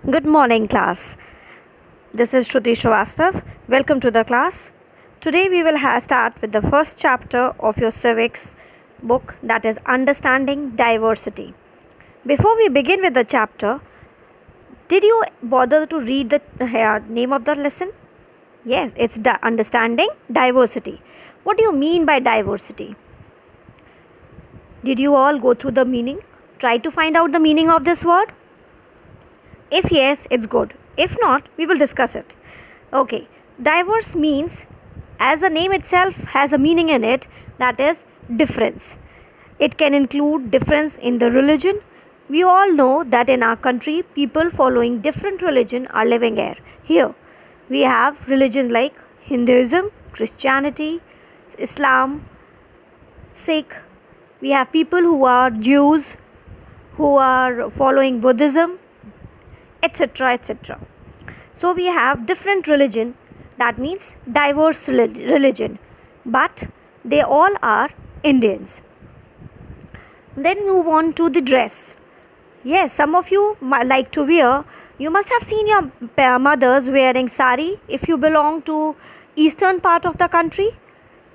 Good morning, class. This is Shruti Srivastav. Welcome to the class. Today we will start with the first chapter of your civics book, that is Understanding Diversity. Before we begin with the chapter, did you bother to read the name of the lesson? Yes, it's Understanding Diversity. What do you mean by diversity? Did you all go through the meaning? Try to find out the meaning of this word? If yes, it's good. If not, we will discuss it. Okay, diverse means, as the name itself has a meaning in it, that is difference. It can include difference in the religion. We all know that in our country, people following different religion are living here. We have religions like Hinduism, Christianity, Islam, Sikh. We have people who are Jews, who are following Buddhism, etc. etc. So we have different religion, that means diverse religion, but they all are Indians. Then move on to the dress. Yes, some of you like to wear, you must have seen your mothers wearing sari if you belong to eastern part of the country.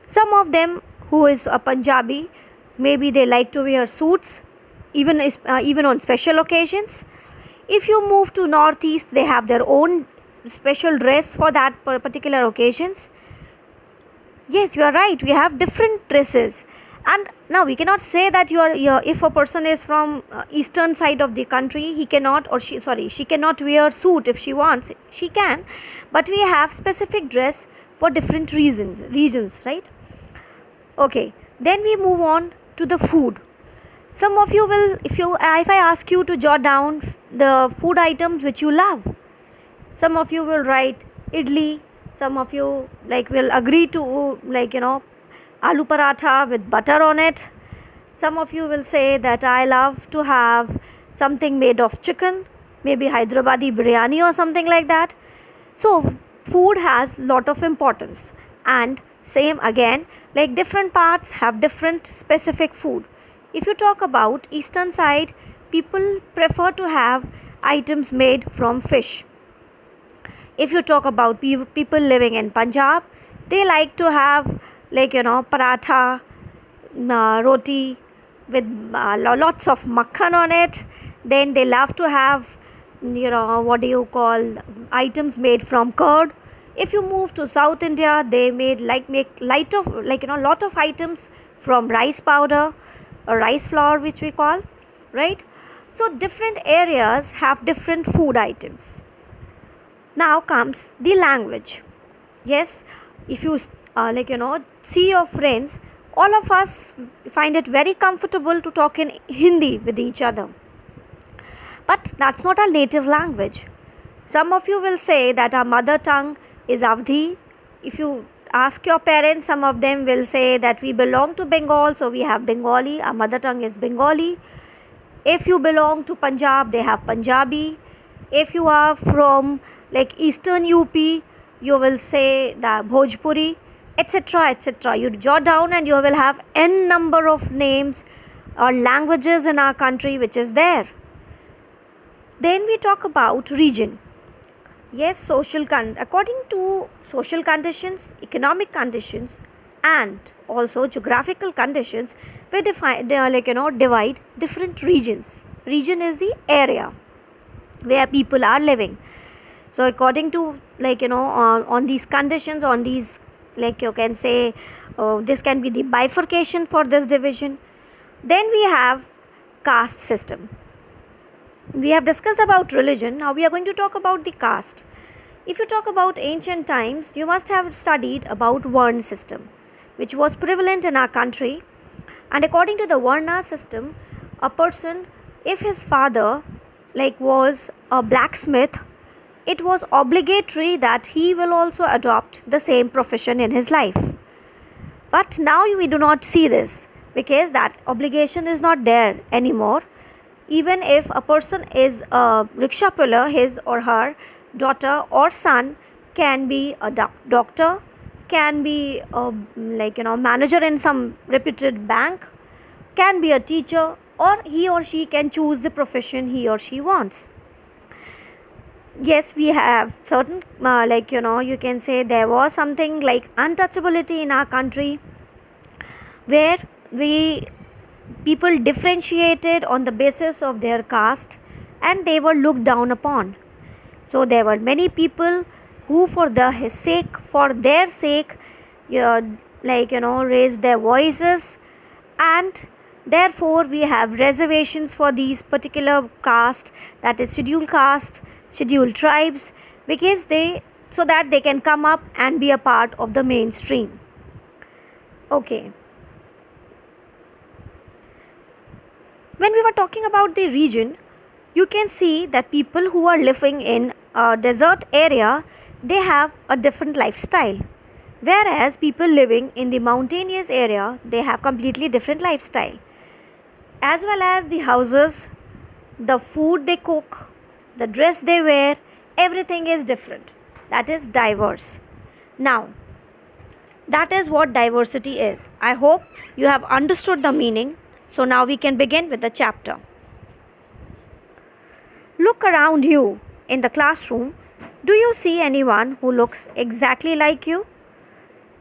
Some of them who is a Punjabi, maybe they like to wear suits even on special occasions. If you move to northeast, they have their own special dress for that particular occasions. Yes, you are right, we have different dresses. And now we cannot say that if a person is from eastern side of the country, he cannot, or she cannot wear suit. If she wants, she can, but we have specific dress for different regions, right? Okay, then we move on to the food. Some of you will, if I ask you to jot down the food items which you love, some of you will write idli, some of you will agree to aloo paratha with butter on it. Some of you will say that I love to have something made of chicken, maybe Hyderabadi biryani or something like that. So food has lot of importance, and same again, like different parts have different specific food. If you talk about eastern side, people prefer to have items made from fish. If you talk about people living in Punjab, they like to have paratha, roti with lots of makhan on it. Then they love to have items made from curd. If you move to South India, they make lot of items from rice powder or rice flour, which we call, right? So different areas have different food items. Now comes the language. Yes, if you see your friends, all of us find it very comfortable to talk in Hindi with each other, but that's not our native language. Some of you will say that our mother tongue is Avdi. If you ask your parents, some of them will say that we belong to Bengal, so we have Bengali, our mother tongue is Bengali. If you belong to Punjab, they have Punjabi. If you are from eastern UP, you will say the Bhojpuri, etc. etc. You jot down and you will have n number of names or languages in our country which is there. Then we talk about region. Yes, according to social conditions, economic conditions, and also geographical conditions, we divide different regions. Region is the area where people are living. So according to on these conditions, on these you can say this can be the bifurcation for this division. Then we have caste system. We have discussed about religion. Now we are going to talk about the caste. If you talk about ancient times, you must have studied about Varna system, which was prevalent in our country. And according to the Varna system, a person, if his father was a blacksmith, it was obligatory that he will also adopt the same profession in his life. But now we do not see this, because that obligation is not there anymore. Even if a person is a rickshaw puller, his or her daughter or son can be a doctor, can be a manager in some reputed bank, can be a teacher, or he or she can choose the profession he or she wants. yes, we have certain, you can say there was something like untouchability in our country, where we people differentiated on the basis of their caste and they were looked down upon. So there were many people who for their sake, uh, raised their voices, and therefore we have reservations for these particular caste, that is scheduled caste, scheduled tribes, because they so that they can come up and be a part of the mainstream. Okay. When we were talking about the region, you can see that people who are living in a desert area, they have a different lifestyle, whereas people living in the mountainous area, they have completely different lifestyle, as well as the houses, the food they cook, the dress they wear, everything is different, that is diverse. Now, that is what diversity is. I hope you have understood the meaning. So now we can begin with the chapter. Look around you in the classroom. Do you see anyone who looks exactly like you?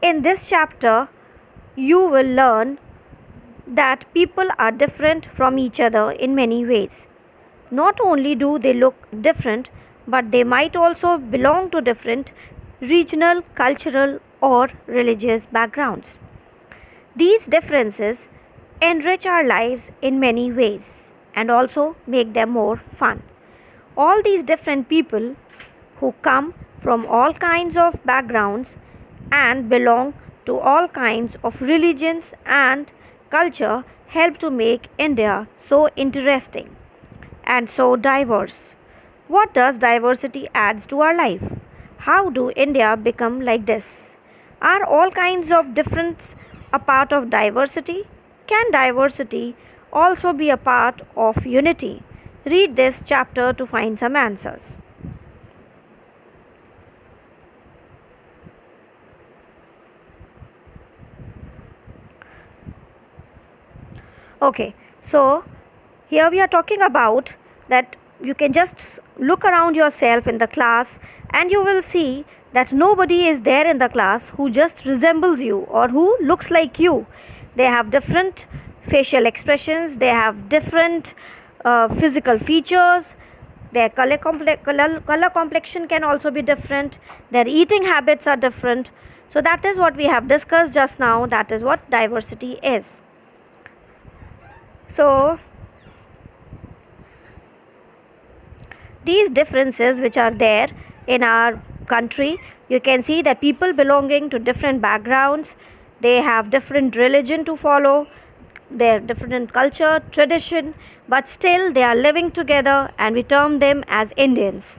In this chapter, you will learn that people are different from each other in many ways. Not only do they look different, but they might also belong to different regional, cultural, or religious backgrounds. These differences enrich our lives in many ways and also make them more fun. All these different people who come from all kinds of backgrounds and belong to all kinds of religions and culture help to make India so interesting and so diverse. What does diversity adds to our life? How do India become like this? Are all kinds of difference a part of diversity? Can diversity also be a part of unity? Read this chapter to find some answers. Okay, so here we are talking about that you can just look around yourself in the class and you will see that nobody is there in the class who just resembles you or who looks like you. They have different facial expressions, they have different physical features, their color complexion can also be different, their eating habits are different. So that is what we have discussed just now, that is what diversity is. So these differences which are there in our country, you can see that people belonging to different backgrounds, they have different religion to follow, their different culture, tradition, but still they are living together and we term them as Indians.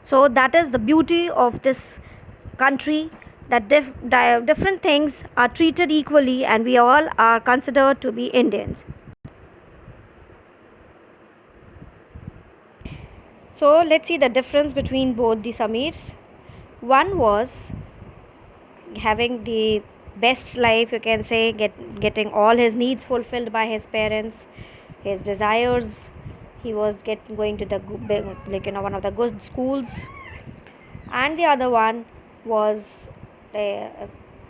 So that is the beauty of this country, that different things are treated equally and we all are considered to be Indians. So let's see the difference between both the Samirs. One was having the best life, you can say, getting all his needs fulfilled by his parents, his desires. He was going to the one of the good schools, and the other one was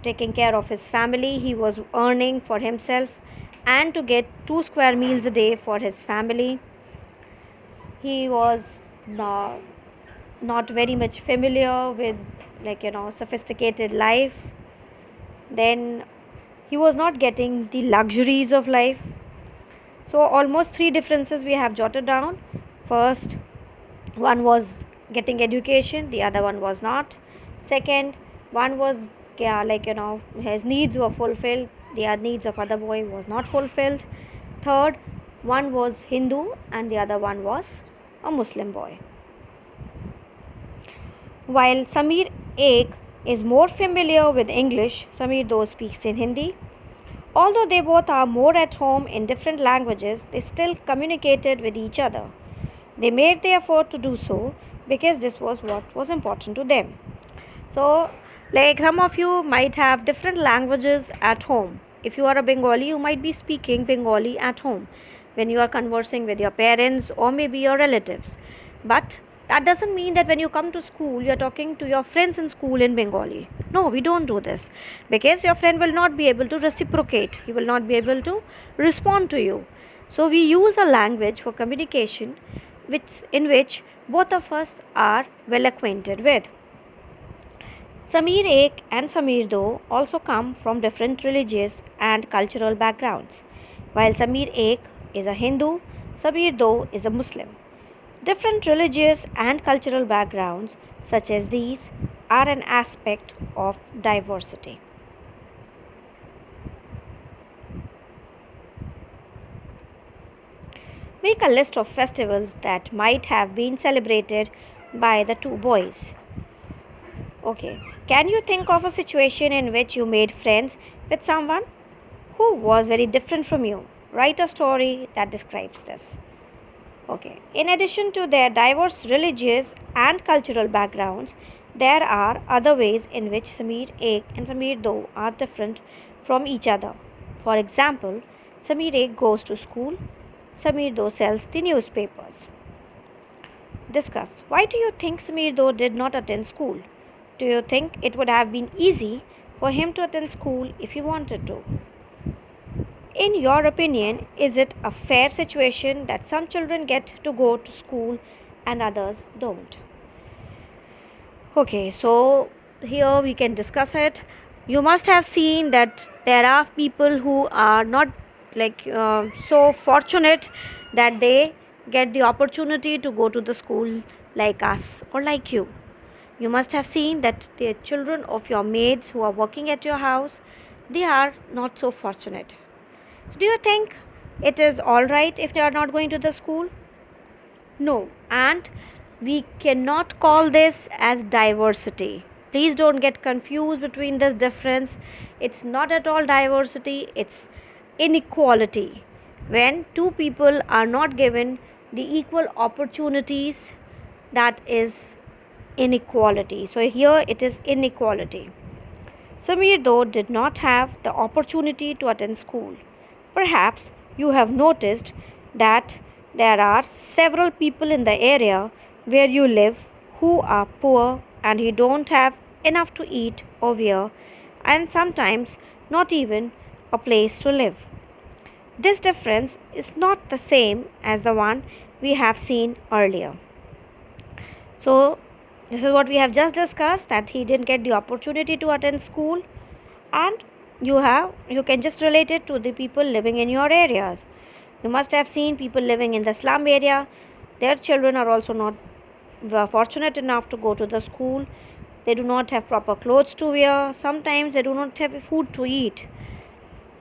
taking care of his family. He was earning for himself and to get 2 square meals a day for his family. He was not very much familiar with sophisticated life. Then he was not getting the luxuries of life. So almost 3 differences we have jotted down. First, one was getting education, the other one was not. Second, one was his needs were fulfilled, the needs of other boy was not fulfilled. Third, one was Hindu and the other one was a Muslim boy. While Samir Ek is more familiar with English, Samir though speaks in Hindi. Although they both are more at home in different languages, they still communicated with each other. They made the effort to do so because this was what was important to them. So, like some of you might have different languages at home. If you are a Bengali, you might be speaking Bengali at home when you are conversing with your parents or maybe your relatives. But That doesn't mean that when you come to school, you're talking to your friends in school in Bengali. No, we don't do this because your friend will not be able to reciprocate, he will not be able to respond to you. So, we use a language for communication in which both of us are well acquainted with. Sameer Ek and Sameer Do also come from different religious and cultural backgrounds. While Sameer Ek is a Hindu, Sameer Do is a Muslim. Different religious and cultural backgrounds, such as these, are an aspect of diversity. Make a list of festivals that might have been celebrated by the two boys. Okay, can you think of a situation in which you made friends with someone who was very different from you? Write a story that describes this. Okay, in addition to their diverse religious and cultural backgrounds, there are other ways in which Sameer Ek and Sameer Do are different from each other. For example, Sameer Ek goes to school, Sameer Do sells the newspapers. Discuss. Why do you think Sameer Do did not attend school? Do you think it would have been easy for him to attend school if he wanted to? In your opinion, is it a fair situation that some children get to go to school and others don't? Okay, so here we can discuss it. You must have seen that there are people who are not so fortunate that they get the opportunity to go to the school like us or like you. You must have seen that the children of your maids who are working at your house, they are not so fortunate. So do you think it is all right if they are not going to the school? No, and we cannot call this as diversity. Please don't get confused between this difference. It's not at all diversity, it's inequality. When two people are not given the equal opportunities, that is inequality. So here it is inequality. Sameer though did not have the opportunity to attend school. Perhaps you have noticed that there are several people in the area where you live who are poor and who don't have enough to eat or wear, and sometimes not even a place to live. This difference is not the same as the one we have seen earlier. So, this is what we have just discussed, that he didn't get the opportunity to attend school, and you can just relate it to the people living in your areas. You must have seen people living in the slum area. Their children are also not fortunate enough to go to the school. They do not have proper clothes to wear. Sometimes they do not have food to eat.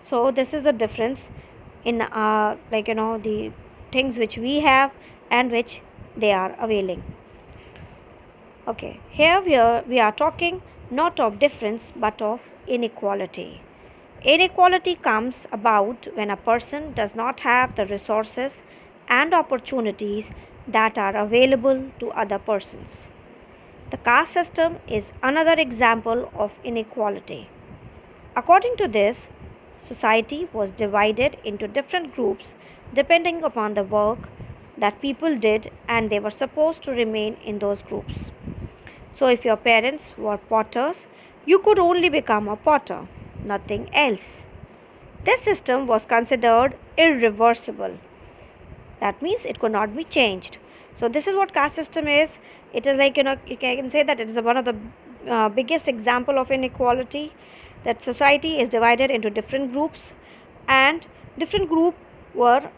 So this is the difference in the things which we have and which they are availing. Okay, here we are talking not of difference but of inequality. Inequality comes about when a person does not have the resources and opportunities that are available to other persons. The caste system is another example of inequality. According to this, society was divided into different groups depending upon the work that people did, and they were supposed to remain in those groups. So, if your parents were potters, you could only become a potter, nothing else. This system was considered irreversible. That means it could not be changed. So, this is what caste system is. It is you can say that it is one of the biggest example of inequality, that society is divided into different groups, and different group were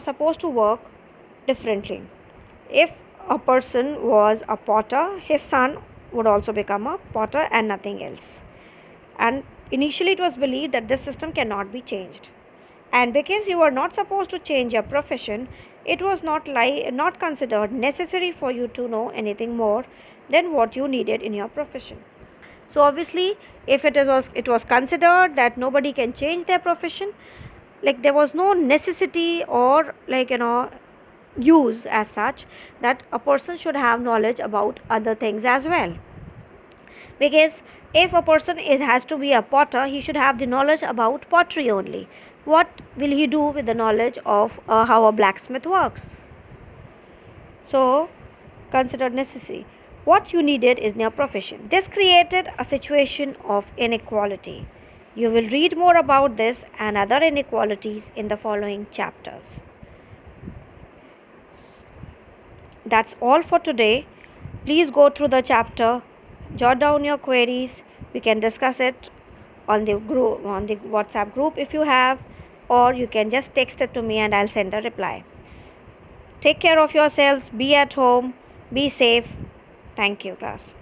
supposed to work differently. If a person was a potter, his son would also become a potter and nothing else. And initially it was believed that this system cannot be changed. And because you were not supposed to change your profession, it was not considered necessary for you to know anything more than what you needed in your profession. So obviously, if it was considered that nobody can change their profession, there was no necessity or use as such that a person should have knowledge about other things as well. Because if a person has to be a potter, he should have the knowledge about pottery only. What will he do with the knowledge of how a blacksmith works? So considered necessary. What you needed is near proficient. This created a situation of inequality. You will read more about this and other inequalities in the following chapters. That's all for today. Please go through the chapter, jot down your queries. We can discuss it on the group, on the WhatsApp group if you have, or you can just text it to me and I'll send a reply. Take care of yourselves, be at home, be safe. Thank you, class.